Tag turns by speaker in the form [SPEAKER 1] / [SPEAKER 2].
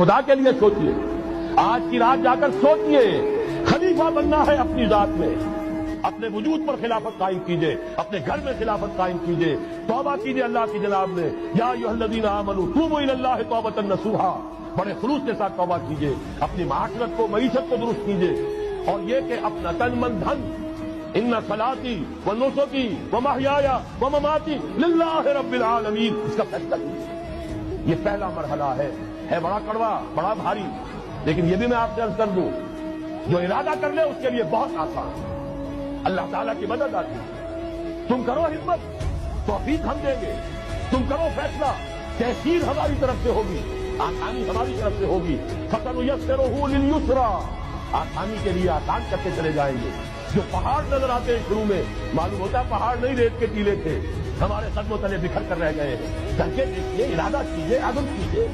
[SPEAKER 1] خدا کے لیے سوچیے، آج کی رات جا کر سوچیے، خلیفہ بننا ہے اپنی ذات میں، اپنے وجود پر خلافت قائم کیجئے، اپنے گھر میں خلافت قائم کیجئے، توبہ کیجئے اللہ کی جناب میں، یا ایھا الذین آمنوا توبوا الی اللہ توبۃ نصوحا، بڑے خلوص کے ساتھ توبہ کیجئے، اپنی معاشرت کو، معیشت کو درست کیجئے، اور یہ کہ اپنا تن من دھن، ان صلاتی و نسکی و محیای و مماتی للہ رب العالمین، اس کا فیصلہ کیجئے۔ یہ پہلا مرحلہ ہے بڑا کڑوا، بڑا بھاری، لیکن یہ بھی میں آپ سے عرض کر دوں، جو ارادہ کر لے اس کے لیے بہت آسان، اللہ تعالیٰ کی مدد آتی ہے۔ تم کرو ہمت، توفیق ہم دیں گے، تم کرو فیصلہ، تحصیل ہماری طرف سے ہوگی، آسانی ہماری طرف سے ہوگی، فَسَنُيَسِّرُهُ لِلْيُسْرَىٰ، آسانی کے لیے آسان کرتے چلے جائیں گے۔ جو پہاڑ نظر آتے ہیں شروع میں، معلوم ہوتا ہے پہاڑ نہیں، ریت کے ٹیلے تھے، ہمارے قدموں تلے بکھر کر رہ گئے ہیں۔ کر کے دیکھیے، ارادہ کیجیے، عزم کیجیے،